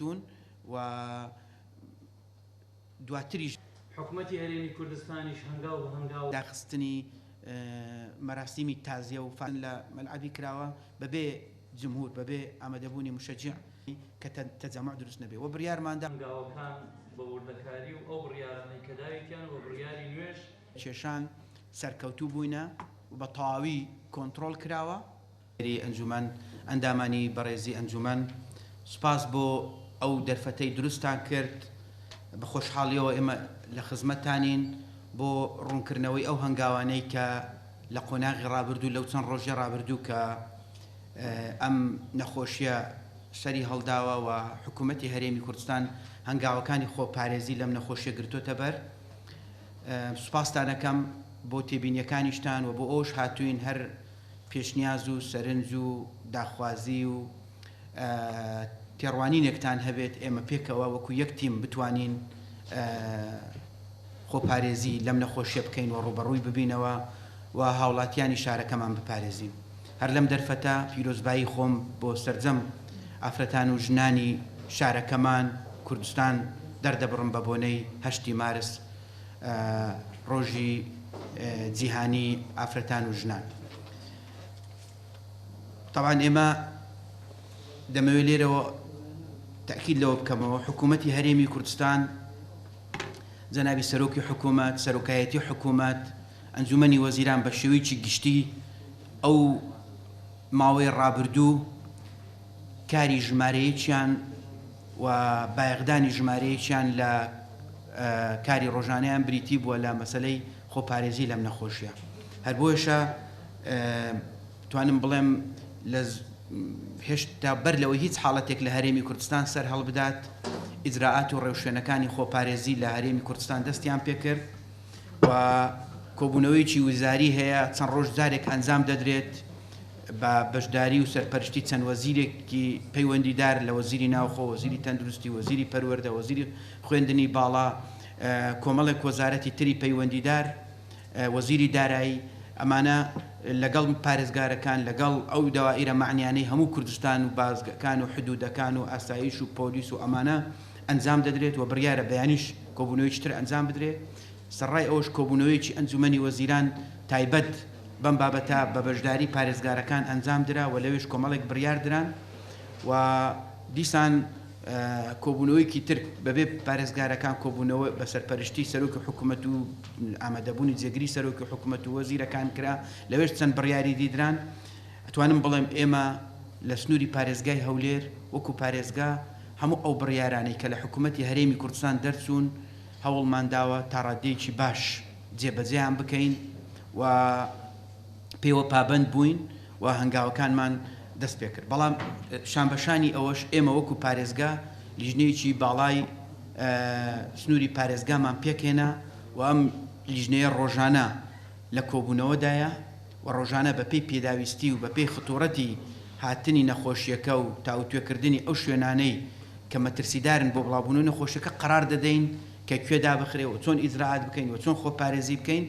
و دواتریش حکومەتی هەرێمی کوردستانیش هەنگاو بە هەنگاو داخستنی مەراسیمی تازیە و فان لە مەلعەبی کراوە بەبێ جمهور بەبێ ئامادەبوونی مشجع کە تەجەمع دروست نەبێ و بڕیارماندا هەنگاوەکان بە وردەکاری و ئەو بڕیارانەی کە داویتیان و بڕیاری نوێژ کێشان سەرکەوتوو بووینە و بە تەواوی کۆنتڕۆڵ کراوە. ئەنجومەن ئەندامانی بەڕێزی ئەنجومەن سوپاس بۆ ئەو دەرفەتەی دروستان کرد بە خۆشحاڵیەوە ئێمە لە خزمەتانین بۆ ڕوونکردنەوەی ئەو هەنگاوانەی کە لە قۆناغی ڕابردوو لەو چەند ڕۆژێ ڕابردوو کە ئەم نەخۆشیە سەری هەڵداوە و حکوومەتی هەرێمی کوردستان هەنگاوەکانی خۆپارێزی لەم نەخۆشیە گرتوۆتە بەر. سوپاسدانەکەم بۆ تێبینیەکانیشتان و بۆ ئەوش هاتوین هەر پێشنیاز و سەرنج و داخوازی و تێڕوانینێکتان هەبێت ئێمە پێکەوە وەکو یەک تیم بتوانین خۆپارێزی لەم نەخۆشیە بکەین و ڕوبەڕووی ببینەوە و هاوڵاتیانی شارەکەمان بپارێزین. هەر لەم دەرفەتە پیرۆزبایی خۆم بۆ سەرجەم ئافرەتان و ژنانی شارەکەمان کوردستان دەردەبڕم بە بۆنەی 8 مارس ڕۆژی جیهانی ئافرەتان و ژنان. طبعاً ئێمە دەمەوێت لێرەوە تأکید لەوە بکەمەوە حکوومەتی هەرێمی کوردستان جەنابی سەرۆکی حکوومەت سەرۆکایەتی حکوومەت ئەنجومەنی وەزیران بە شێوەیەکی گشتی ئەو ماوەی ڕابردوو کاری ژمارەیەکیان و بایەغدانی ژمارەیەکیان لە کاری ڕۆژانەیان بریتی بووە لە مەسەلەی خۆپارێزی لەم نەخۆشیە. هەر بۆیشە توانم بڵێم لە هێشتا بەر لەوەی هیچ حاڵەتێک لە هەرێمی کوردستان سەر هەڵبدات ئیجراعات و ڕێوشوێنەکانی خۆپارێزی لە هەرێمی کوردستان دەستیان پێکرد و کۆبوونەوەیکی وزاری هەیە چەند ڕۆژ جارێک ئەنجام دەدرێت بە بەشداری و سەرپەرشتی چەند وەزیرێکی پەیوەندیدار لە وەزیری ناوخۆ وەزیری تەندروستی وەزیری پەروەردە وەزیری خوێندنی باڵا کۆمەڵێک وەزارەتی تری پەیوەندیدار وەزیری دارایی ئەمانە لەگەڵ پارێزگارەکان لەگەڵ ئەو داوائیرە معنیانەی هەموو کوردستان و بازگەکان و حدودەکان و ئاسایش و پۆلیس و ئەمانە ئەنجام دەدرێت و بڕیارە بەیانیش کۆبوونەوەیکی تر ئەنجام بدرێت. سەرڕای ئەوش کۆبوونەوەیکی ئەنجومەنی وەزیران تایبەت بەم بابەتە بە بەشداری پارێزگارەکان ئەنجام درا و لەوێش کۆمەڵێک بڕیار دران و دیسان کۆبوونەوەیکی تر بەبێ پارێزگارەکان کۆبوونەوە بە سەرپەرشتی سەرۆکی حکوومەت و ئامادەبوونی جێگیری سەرۆکی حکوومەت و وەزیرەکان کرا لەوێش چەند بڕیاری دیدران. ئەتوانم بڵێم ئێمە لە سنووری پارێزگای هەولێر وەکو پارێزگا هەموو ئەو بڕیارانەی کە لە حکوومەتی هەرێمی کوردستان دەرچوون هەوڵمان داوە تا ڕادەیەکی باش جێبەجێیان بکەین و پێوە پابند بووین و هەنگاوەکانمان دەست پێ کرد. بەڵام شانبەشانی ئەوەش ئێمە وەکو پارێزگا لیژنەیەکی باڵای سنووری پارێزگامان پێکێنا و ئەم لیژنەیە ڕۆژانە لە کۆبوونەوەدایە و ڕۆژانە بەپێی پێداویستی و بەپێی خطوڕەتی هاتنی نەخۆشیەکە و تاوتوێکردنی ئەو شوێنانەی کە مەترسیدارن بۆ بڵاوبوونەوەی نەخۆشیەکە قەرار دەدەین کە کوێدا بخرێ و چۆن ئیجراعات بکەین و چۆن خۆپارێزی بکەین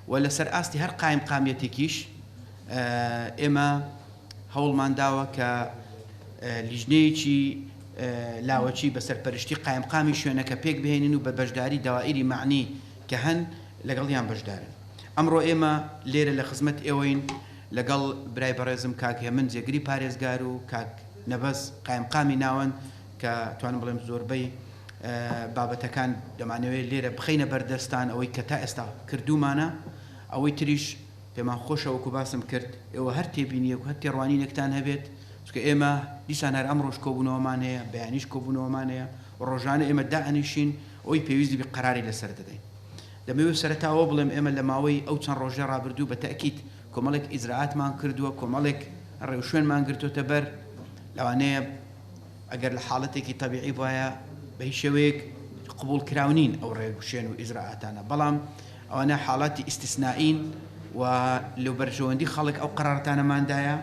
و لەسەر ئاستی هەر قایم قامیەتێکیش ئێمە هەوڵمان داوە کە لیژنەیەکی لاوەچی بە سەرپەرشتی قایم قامی شوێنەکە پێک بهێنین و بە بەشداری داوائیری معنی کە هەن لەگەڵیان بەشدارن. ئەمڕۆ ئێمە لێرە لە خزمەت ئێوەین لەگەڵ برای بەڕێزم کاک هێمن جێگری پارێزگار و کاک نەبەس قایم قامی ناون کە توانم بڵێم زۆربەی بابەتەکان دەمانەوێت لێرە بخەینە بەردەستان ئەوەی کە تا ئێستا کردومانە. ئەوەی تریش پێمان خۆشە وەکو باسم کرد ئێوە هەر تێبینیەک و هەر تێڕوانینێکتان هەبێت چونکە ئێمە دیسان هەر ئەم ڕۆژ کۆبوونەوەمان هەیە بەیانیش کۆبوونەوەمان هەیە ڕۆژانە ئێمە دائەنیشین ئەوەی پێویستی بە قەراری لەسەر دەدەین. دەمەوێت سەرەتاوە بڵێم ئێمە لە ماوەی ئەو چەند ڕۆژە ڕابردوو بە تەئکید کۆمەڵێک ئیجراعاتمان کردووە کۆمەڵێک ڕێوشوێنمان گرتوۆتە بەر لەوانەیە ئەگەر لە حاڵەتێکی تەبیعی وایە بە هیچ شێوەیەک قبول کراونین ئەو ڕێوشێن و ئیجراعاتانە بەڵام ئەوانە حاڵاتی ئیستیسنائین و لەو بەرژەوەندی خەڵک ئەو قەرارەتانەماندایە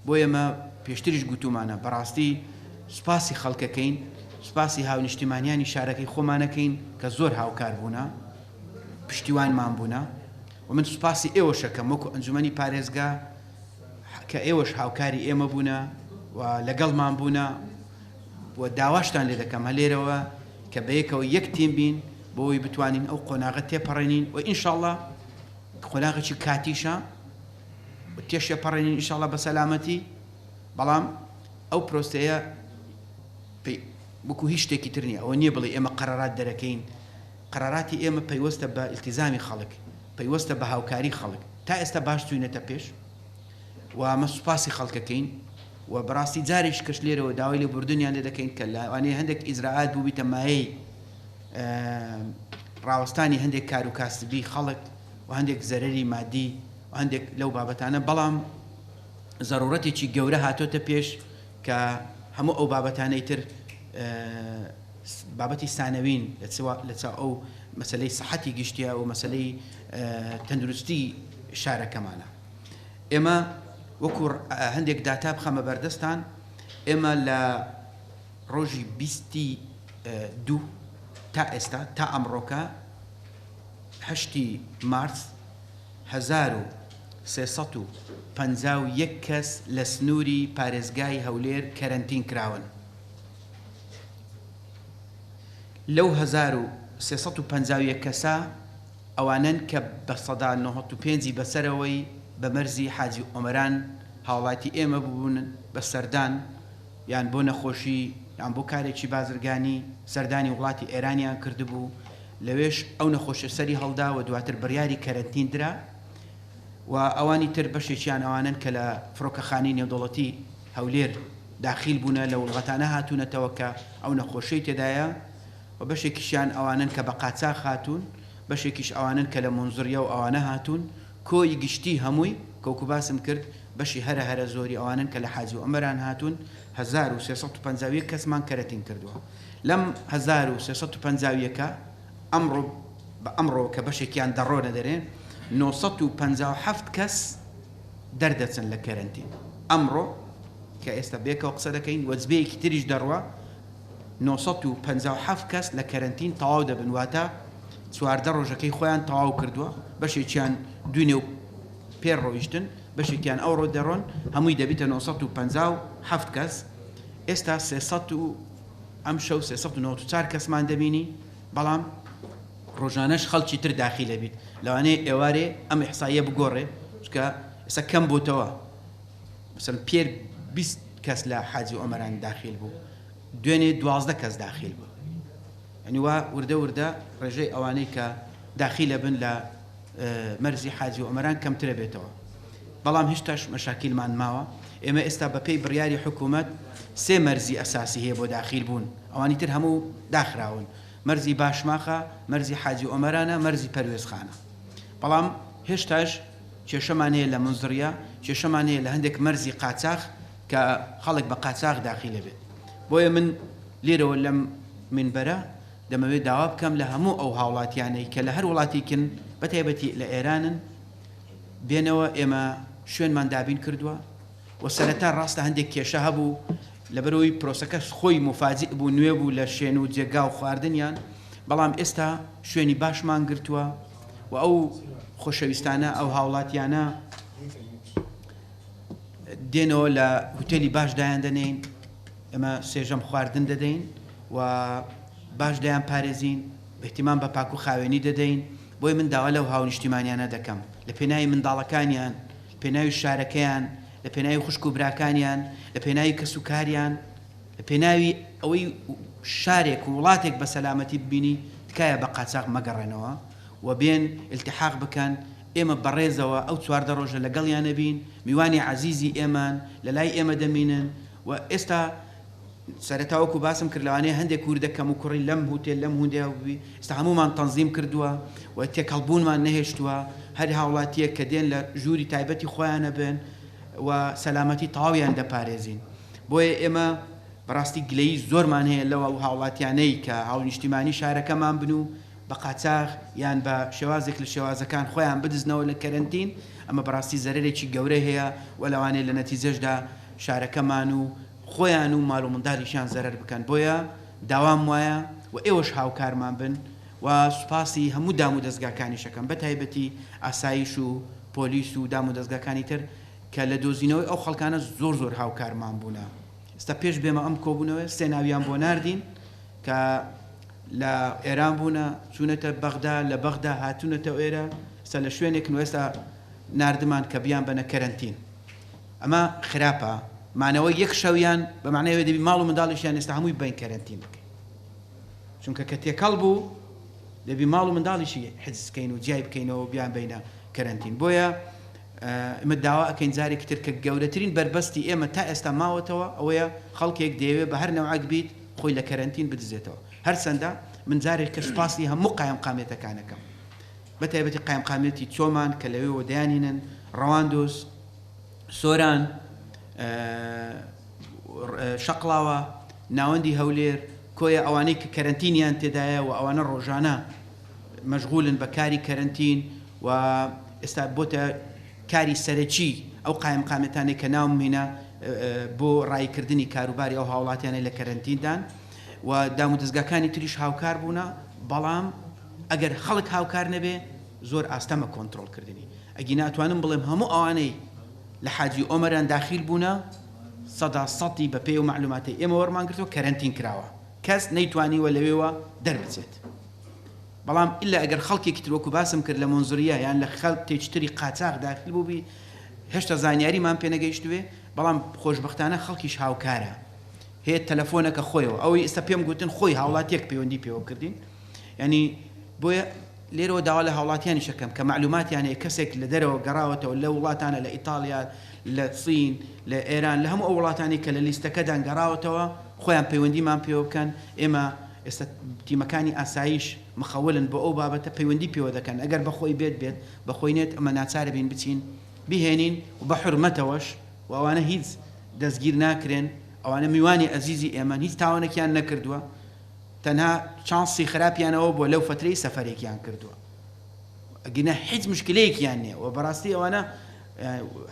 بۆ ئێمە پێشتریش گوتومانە بەڕاستی سوپاسی خەڵکەکەین سوپاسی هاونیشتیمانیانی شارەکەی خۆمانەکەین کە زۆر هاوکار بوونە پشتیوانمان بوونە و من سوپاسی ئێوەشەکەم وەکو ئەنجومەنی پارێزگا کە ئێوەش هاوکاری ئێمە بوونە و لەگەڵمان بوونە بۆ داواشتان لێ دەکەم هەلێرەوە کە بەیەکەوە یەک تیم بین بۆی بتوانین ئەو قۆناغە تێپەڕێنین و ئینشاءڵڵا قۆناغێکی کاتیشە تێشە پەڕێنین ئینشاءڵڵا بە سەلامەتی بەڵام ئەو پرۆسەیە وەکو هیچ شتێکی تر نییە ئەوە نییە بڵێ ئێمە قەرارات دەرەکەین قەراراتی ئێمە پەیوەستە بە ئیلتیزامی خەڵک پەیوەستە بە هاوکاری خەڵک تا ئێستا باش چوینەتە پێش و ئەمە سوپاسی خەڵکەکەین و بەڕاستی جارێک کەش لێرەوە داوای لێ بردنیان لێ دەکەین کە لەوانەیە هەندێک ئیزراعات بوو بیتە مایەی ڕاوەستانی هەندێک کار و کاسبی خەڵک و هەندێک زەرەری مادی و هەندێک لەو بابەتانە بەڵام ضرورەتێکی گەورە هاتۆتە پێش کە هەموو ئەو بابەتانەی تر بابەتی سانەوین لەچ ئەو مەسلەی سەحەتی گشتیە و مەسلەی تەندروستی شارەکەمانە ئێمە وەکو هەندێک داتا بخەمە بەردەستان ئێمە لە ڕۆژی 22 تا ئێستا تا ئەمڕۆکە 8 مارس 1351 کەس لە سنووری پارێزگای هەولێر کەرەنتین کراون لەو 1351 کەسە ئەوانن کە بە سەدا 95 بەسەرەوەی بە مەرزی حاجی ئۆمەران هاوڵاتی ئێمە بوون بە سەردان یان بۆ نەخۆشی یان بۆ کارێکی بازرگانی سەردانی وڵاتی ئێرانیان کردبوو لەوێش ئەو نەخۆشە سەری هەڵدا و دواتر بڕیاری کەرەنتین درا و ئەوانی تر بەشێکیان ئەوانن کە لە فڕۆکەخانەی نێودەوڵەتی هەولێر داخیل بوونە لە وڵاتانە هاتوونەتەوە کە ئەو نەخۆشەی تێدایە و بەشێکیشیان ئەوانن کە بە قاچاق هاتوون بەشێکیش ئەوانن کە لە مۆنزوریە و ئەوانە هاتوون کۆی گشتی هەمووی کەوکو باسم کرد بەشی هەرە زۆری ئەوانن کە لە حاجی ئۆمەران هاتوون 1351 کەسمان کەرەتین کردووە لەم 1351 ئەمڕۆ کە بەشێکیان دەڕۆنە دەرێن 957 کەس دەردەچن لە کەرەنتین ئەمڕۆ کە ئێستا بێکەوە قسە دەکەین وەجبەیەکی تریش دەڕوە 957 کەس لە کەرەنتین تەواو دەبن واتە 14 ڕۆژەکەی خۆیان تەواو کردووە بەشێکیان دوێنێ و پێر ڕۆیشتن بەشێکیان ئەوڕۆ دەڕۆن هەمووی دەبیتە 957 کەس ئێستا 300 ئەم شەو 394 کەسمان دەبینی بەڵام ڕۆژانەش خەڵکی تر داخی لەبیت لەوانەیە ئێوارێ ئەم ئیحساییە بگۆڕێ چکە ئێستا کەم بۆتەوە مثلا پێر 20 کەس لە حاجی ئۆمەران داخل بوو دوێنێ 12 کەس داخل بوو یعنی وا وردە ڕێژەی ئەوانەی کە داخلە بن لە مەرزی حاجی ئۆمەران کەمترە بێتەوە بەڵام هێشتاش مەشاکیلمان ماوە ئێمە ئێستا بەپێی بڕیاری حکوومەت 3 مەرزی ئەساسی هەیە بۆ داخل بوون ئەوانی تر هەموو داخراون مەرزی باشماخە مەرزی حاجی ئۆمەرانە مەرزی پەروێزخانە بەڵام هێشتاش کێشەمان هەیە لە منزڕیە کێشەمان هەیە لە هەندێک مەرزی قاچاق کە خەڵک بە قاچاق داخلە بێت بۆیە من لێرەوە لەم منبەرە دەمەوێت داوا بکەم لە هەموو ئەو هاوڵاتیانەی کە لە هەر وڵاتێکن بەتایبەتی لە ئێرانن بێنەوە ئێمە شوێنمان دابین کردووە و سەرەتا ڕاستە هەندێک کێشە هەبوو لەبەرەوەی پرۆسەکەش خۆی مفاجئ بوو نوێ بوو لە شوێن و جێگا و خواردنیان بەڵام ئێستا شوێنی باشمان گرتووە و ئەو خۆشەویستانە ئەو هاوڵاتیانە دێنەوە لە هوتێلی باش دایان دەنین ئەمە سێژەم خواردن دەدەین و باش دەیان پارێزین بەحتیمان بە پاک و خاوێنی دەدەین بۆی من داوا لەو هاونیشتیمانیانە دەکەم لە پێناوی منداڵەکانیان لە پێناوی شارەکەیان لە پێناوی خوشک و براکانیان لە پێناوی کەسوکاریان لە پێناوی ئەوەی شارێک و وڵاتێک بە سەلامەتی ببینی تکایە بە قاچاق مەگەڕێنەوە و بێن التحاق بکەن ئێمە بەڕێزەوە ئەو 14 ڕۆژە لەگەڵیان نەبین میوانی عەزیزی ئێمان لە لای ئێمە دەمینن و ئێستا سەرەتاوەکو باسم کرد لەوانەیە هەندێک کوردە کەم و کوڕی لەم هوتێل لەم هوندەیە بووی ئێستا هەمومان تەنزیم کردووە و تێکەڵبوونمان نەهێشتووە هەر هاوڵاتیە کە دێن لە ژووری تایبەتی خۆیانە بن و سەلامەتی تەواویان دەپارێزین بۆیە ئێمە بەڕاستی گلەیی زۆرمان هەیە لەوە هاوڵاتیانەی کە هاونیشتیمانی شارەکەمان بن و بە قاچاق یان بە شێوازێک لە شێوازەکان خۆیان بدزنەوە لە کەرەنتین ئەمە بەڕاستی زەرێکی گەورە هەیە و لەوانەیە لە نەتیجەشدا شارەکەمان و خۆیان و ماڵ و منداڵیشیان زەرەر بکەن بۆیە داوام وایە و ئێوەش هاوکارمان بن و سوپاسی هەموو دام و دەستگاکانی شەکەم بە تایبەتی ئاسایش و پۆلیس و دام و دەستگاکانی تر کە لە دۆزینەوەی ئەو خەڵکانە زۆر هاوکارمان بوونە ئێستا پێش بێمە ئەم کۆبوونەوە سێ ناویان بۆ ناردین کە لە ئێران بوونە چوونەتە بەغدا لە بەغدا هاتوونەتە ئێرە ئێستا لە شوێنێکن ئێستا ناردمان کە بیان بەنە کەرەنتین ئەمە خراپە مانەوەی یەک شەویان بە معنەوەی دەبی ماڵ و منداڵیشیان ئێستا هەمووی بین کەرەنتین بکەین چونکە کە تێکەڵ بوو دەبی ماڵ و منداڵیشی حجزکەین و جیای بکەینەوە بیان بینە کەرەنتین بۆیە ئمە داوا ئەەکەین جارێکی تر کە گەورەترین بربەستی ئێمە تا ئێستا ماوەتەوە ئەوەیە خەڵکێک دەیەوێت بە هەر نەوعک بیت خۆی لە کەرەنتین بدزێتەوە هەر چەندە من جارێک کە سوپاسی هەموو قایم قامێتەکانەکەم بەتایبەتی قایم قامێتی چۆمان کە لەوێەوە دەیانینن ڕەواندۆز سۆران شەقڵاوە ناوەندی هەولێر کۆیە ئەوانەی کە کەرەنتینیان تێدایە و ئەوانە ڕۆژانە مەشغولن بە کاری کەرەنتین و ئێستا بۆتە کاری سەرەکی ئەو قایم قامێتانێک کە ناومینە بۆ ڕایکردنی کاروباری ئەو هاوڵاتیانەی لە کەرەنتیندان و دام و دەستگاکانی تریش هاوکار بوونە بەڵام ئەگەر خەڵک هاوکار نەبێ زۆر ئاستەمە کۆنتڕۆڵکردنی ئەگی ناتوانم بڵێم هەموو ئەوانەی لە حاجی ئۆمەران داخیل بوونە سەدی بە پێی و معلوماتی ئێمە وەرمان کردەوە کەرەنتین کراوە کەس نەیتوانیوە لەوێوە دەربچێت بەڵام ئللا ئەگەر خەڵکێکی ترۆکو باسم کرد لە مۆنزوریە یان لە خەڵک تێچتری قاچاق داخل بووبی هێشتا زانیاریمان پێ نەگەیشتوێ بەڵام خۆشبەختانە خەڵکیش هاوکارە هەیە تەلەفۆنەکە خۆیەوە ئەوەی ئێستا پێم گوتن خۆی هاوڵاتیەک پەیوەندی پێوە کردین ینی بۆیە لێرەوە داوا لە هاوڵاتیانی شەکەم کە معلوماتیان هەیە کەسێک لە دەرەوە گەڕاوەتەوە لە وڵاتانە لە ئیتالیا لە چین لە ئێران لە هەموو ئەو وڵاتانی کە لە لیستەکەدان گەڕاوەتەوە خۆیان پەیوەندیمان پێوە بکەن ئێمە ئێستا تیمەکانی ئاسایش مخەولن بۆ ئەو بابەتە پەیوەندی پێوە دەکەن ئەگەر بەخۆی بێت بەخۆی نێت ئەمە ناچارە بین بچین بهێنین و بە حورمەتەوەش و ئەوانە هیچ دەستگیر ناکرێن ئەوانە میوانی ئەزیزی ئێمە هیچ تاوانێکیان نەکردووە تەنها چانسی خراپیانەوە بۆ لەو فترەی سەفەرێکیان کردووە ئەگەنە هیچ مشکلەیەکیان نییە و بەڕاستی ئەوانە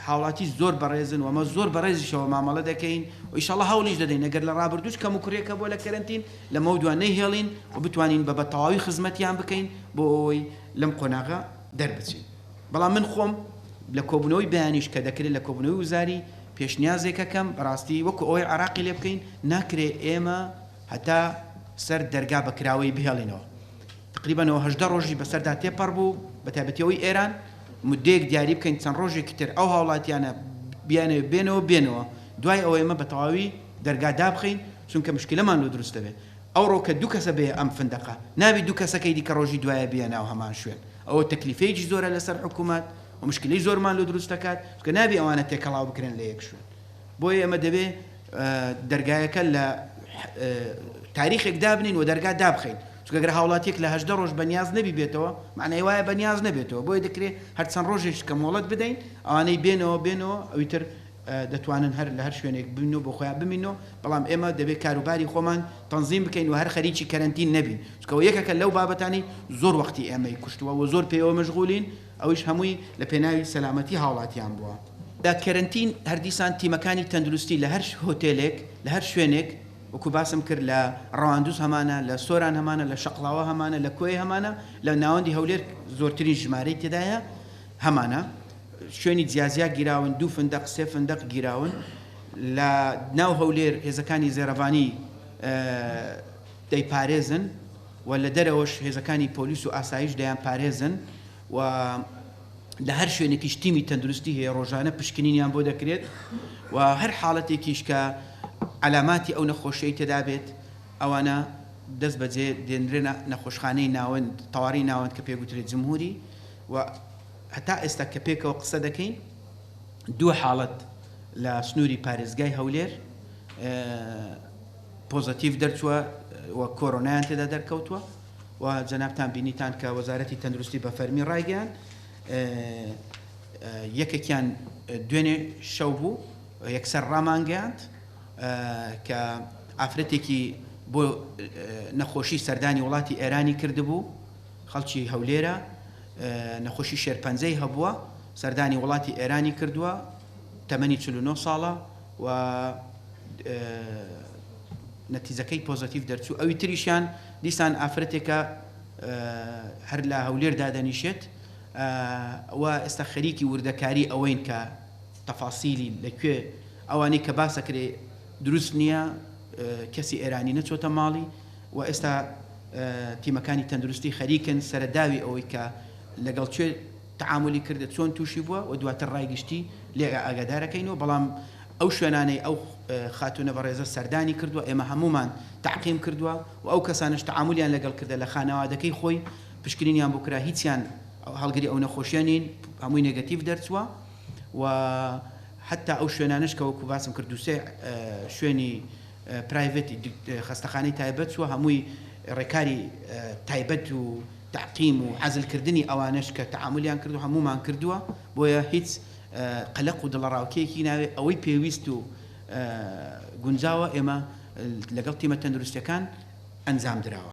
هاوڵاتی زۆر بەڕێزن و ئەمە زۆر بەڕێزیشەوە مامەڵە دەکەین و ئیشەڵڵا هەوڵیش دەدەین ئەگەر لە ڕابردووش کەم و کوڕێکە بۆ لە کەرەنتین لەمە دوان نەیهێڵین و بتوانین بە بەتەواوی خزمەتیان بکەین بۆ ئەوەی لەم قۆناغە دەربچین بەڵام من خۆم لە کۆبوونەوەی بەیانیش کە دەکرێت لە کۆبوونەوەی وزاری پێشنیازێکەکەم بەڕاستی وەکو ئەوەی عراقی لێ بکەین ناکرێ ئێمە هەتا سەر دەرگا بەکراوەی بهێڵینەوە تقریبانەوە 18 ڕۆژی بەسەردا تێپەڕ بوو بە تایبەتیەوەی ئێران مدەیەک دیاری بکەین چەند ڕۆژێکی تر ئەو هاوڵاتیانە بیانەوە بێنەوە دوای ئەوەی ئێمە بە تەواوی دەرگا دابخەین چونکە مشکلەمان لۆ دروست دەبێت ئەو ڕۆکە دوو کەسە بێ ئەم فندەقە نابی دوو کەسەکەی دیکە ڕۆژی دوایە بیاناو هەمان شوێن ئەوە تەکلیفەیەکی زۆرە لەسەر حکوومەت و مشکلەی زۆرمان لۆ دروست دەکات چونکە نابی ئەوانە تێکەڵاو بکرێن لە یەک شوێن بۆیە ئێمە دەبێ دەرگایەکە لە تاریخێک دابنین و دەرگا دابخەین چونکە گەر هاوڵاتێک لە 18 ڕۆژ بەنیاز نەبێتەوە معنای وایە بەنیاز نەبێتەوە بۆیە دەکرێت هەر چەند ڕۆژێک کە مۆڵەت بدەین ئەوانەی بێنەوە ئەوی تر دەتوانن هەر لە هەر شوێنێک ببینەوە بۆ خۆیان بمینەوە بەڵام ئێمە دەبێت کاروباری خۆمان تەنظیم بکەین و هەر خەریکی کەرەنتین نەبین چونکە یەکەکە لەو بابەتانی زۆر وەختی ئێمەی کوشتووە و زۆر پێوە مەشغولین ئەویش هەمووی لە پێناوی سەلامەتی هاوڵاتیان بووە دا کەرەنتین هەردیسان تیمەکانی تەندروستی لە هەر هۆتێلێک لە هەر شوێنێک وەکو باسم کرد لە ڕەواندوز هەمانە لە سۆران هەمانە لە شەقڵاوە هەمانە لە کۆی هەمانە لە ناوەندی هەولێر زۆرترین ژمارەی تێدایە هەمانە شوێنی جیازیا گیراون 2 فندق 3 فندق گیراون لە ناو هەولێر هێزەکانی زێرەڤانی دەیپارێزن و لە دەرەوەش هێزەکانی پۆلیس و ئاسایش دەیان پارێزن و لە هەر شوێنێکیش تیمی تەندروستی هەیە ڕۆژانە پشکنینیان بۆ دەکرێت و هەر حاڵەتێکیش کە علاماتی ئەو نەخۆشیی تێدا بێت ئەوانە دەست بەجێ دێنرێن نەخۆشخانەی ناوەند تەواڕی ناوەند کە پێگوترێت جمهوری و هەتا ئێستا کە پێکەوە قسە دەکەین 2 حاڵەت لە سنووری پارێزگای هەولێر پۆزەتیڤ دەرچووە و کۆرۆنایان تێدا دەرکەوتووە و جەنابتان بینیتان کە وەزارەتی تەندروستی بە فەرمی ڕایگەیان یەکێکیان دوێنێ شەو بوو یەکسەر ڕامانگەیاند کە ئافرەتێکی بۆ نەخۆشی سەردانی وڵاتی ئێرانی کردبوو خەڵکی هەولێرە نەخۆشی شێرپەنجەی هەبووە سەردانی وڵاتی ئێرانی کردووە تەمەنی 49 ساڵە و نەتیجەکەی پۆزەتیڤ دەرچوو ئەوی تریشیان دیسان ئافرەتێکە هەر لە هەولێر دادەنیشێت و ئێستا خەریکی وردەکاری ئەوەین کە تەفاسیلی لەکوێ ئەوانەی کە باسەکرێ دروست نییە کەسی ئێرانی نەچۆتە ماڵی و ئێستا تیمەکانی تەندروستی خەریکن سەرەداوی ئەوەی کە لەگەڵ کوێ تعاملی کرد چۆن تووشی بووە و دواتر ڕایگشتی لێ ئاگادارەکەینەوە بەڵام ئەو شوێنانەی ئەو خاتونە بەڕێزە سەردانی کردووە ئێمە هەمومان تعقیم کردووە و ئەو کەسانش تعاملیان لەگەڵ کردە لە خانەوادەکەی خۆی پشکنینیان بۆ کرا هیچیان هەڵگری ئەو نەخۆشیێنین هەمووی نێگەتیڤ دەرچووە و حتا ئەو شوێنانش کە وەکو باسم کرد دووسێ شوێنی پرایڤەتی خەستەخانەی تایبەت چووە هەمووی ڕێکاری تایبەت و تعقیم و عەزلکردنی ئەوانش کە تعاملیان کرد و هەموومان کردووە بۆیە هیچ قەلەق و دڵەڕاوکێکی ناوێ ئەوەی پێویست و گونجاوە ئێمە لەگەڵ تیمە تەندروستیەکان ئەنجام درراوە.